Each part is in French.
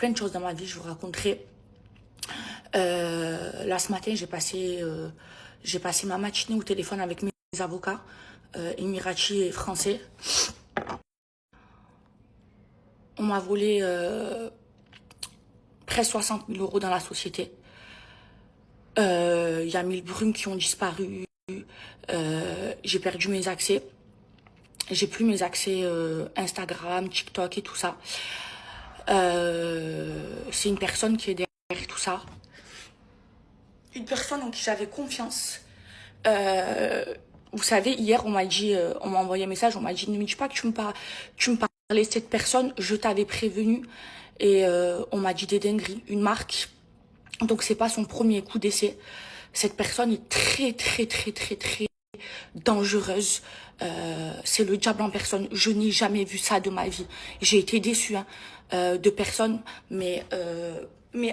plein de choses dans ma vie, je vous raconterai. Là, ce matin, j'ai passé ma matinée au téléphone avec mes avocats, émiratis et français. On m'a volé presque 60 000 € dans la société. Il y a 1000 brumes qui ont disparu. J'ai perdu mes accès. J'ai plus mes accès Instagram, TikTok et tout ça. C'est une personne qui est derrière tout ça. Une personne en qui j'avais confiance. Vous savez, hier, on m'a envoyé un message, on m'a dit, ne me dis pas que tu me parlais de cette personne, je t'avais prévenu. Et on m'a dit des dingueries, une marque. Donc, c'est pas son premier coup d'essai. Cette personne est très dangereuse. C'est le diable en personne. Je n'ai jamais vu ça de ma vie. J'ai été déçue de personnes, mais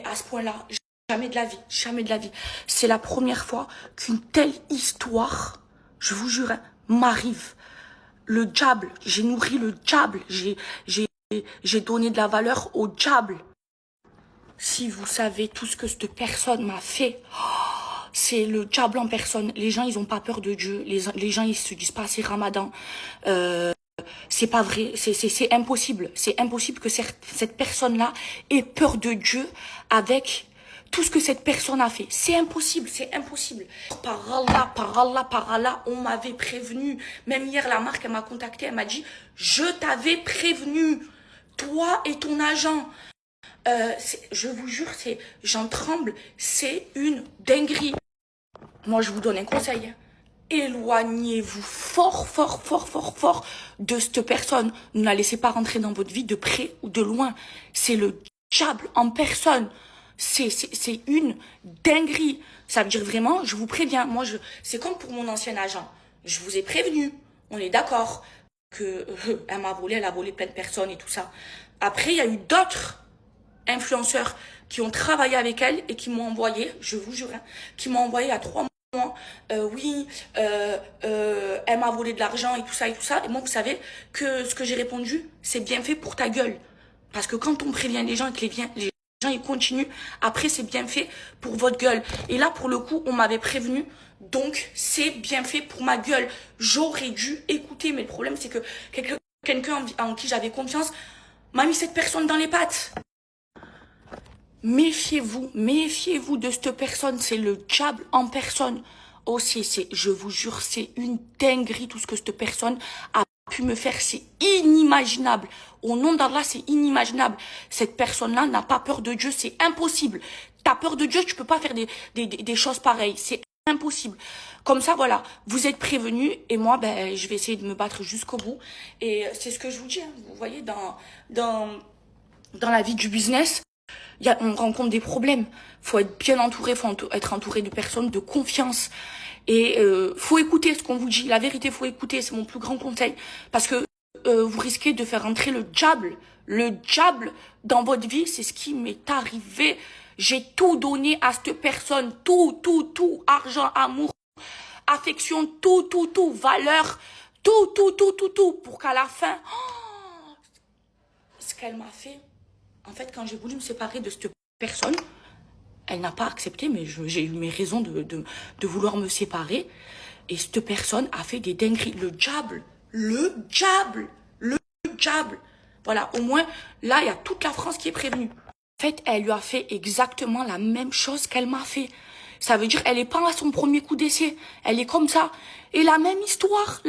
à ce point-là, jamais de la vie. C'est la première fois qu'une telle histoire, je vous jure, m'arrive. Le diable, j'ai nourri le diable. J'ai donné de la valeur au diable. Si vous savez tout ce que cette personne m'a fait, c'est le diable en personne. Les gens, ils ont pas peur de Dieu. Les gens, ils se disent pas c'est Ramadan. C'est pas vrai. C'est impossible. C'est impossible que cette personne-là ait peur de Dieu avec tout ce que cette personne a fait. C'est impossible. Par Allah, on m'avait prévenu. Même hier, la marque, elle m'a contacté. Elle m'a dit, je t'avais prévenu. Toi et ton agent. Je vous jure, j'en tremble, c'est une dinguerie. Moi, je vous donne un conseil. Éloignez-vous fort de cette personne. Ne la laissez pas rentrer dans votre vie de près ou de loin. C'est le diable en personne. C'est une dinguerie. Ça veut dire vraiment, je vous préviens. Moi, c'est comme pour mon ancien agent. Je vous ai prévenu. On est d'accord que elle a volé plein de personnes et tout ça. Après, il y a eu d'autres influenceurs qui ont travaillé avec elle et qui m'ont envoyé, je vous jure, qui m'ont envoyé à 3 mois, elle m'a volé de l'argent et tout ça. Et moi, vous savez que ce que j'ai répondu, c'est bien fait pour ta gueule. Parce que quand on prévient les gens et que les gens ils continuent, après c'est bien fait pour votre gueule. Et là, pour le coup, on m'avait prévenu, donc c'est bien fait pour ma gueule. J'aurais dû écouter, mais le problème c'est que quelqu'un en qui j'avais confiance m'a mis cette personne dans les pattes. Méfiez-vous de cette personne, c'est le diable en personne. Oh, je vous jure, c'est une dinguerie tout ce que cette personne a pu me faire, c'est inimaginable. Au nom d'Allah, c'est inimaginable. Cette personne-là n'a pas peur de Dieu, c'est impossible. T'as peur de Dieu, tu peux pas faire des choses pareilles, c'est impossible. Comme ça, voilà, vous êtes prévenus et moi, je vais essayer de me battre jusqu'au bout. Et c'est ce que je vous dis, vous voyez, dans la vie du business, on rencontre des problèmes. Faut être bien entouré, faut être entouré de personnes de confiance. Et faut écouter ce qu'on vous dit. La vérité, faut écouter. C'est mon plus grand conseil. Parce que vous risquez de faire entrer le diable. Le diable dans votre vie, c'est ce qui m'est arrivé. J'ai tout donné à cette personne. Tout. Argent, amour, affection, tout. Valeur. Tout. Pour qu'à la fin, ce qu'elle m'a fait. En fait, quand j'ai voulu me séparer de cette personne, elle n'a pas accepté, mais j'ai eu mes raisons de vouloir me séparer. Et cette personne a fait des dingueries. Le diable. Voilà, au moins, là, il y a toute la France qui est prévenue. En fait, elle lui a fait exactement la même chose qu'elle m'a fait. Ça veut dire, elle est pas à son premier coup d'essai. Elle est comme ça. Et la même histoire.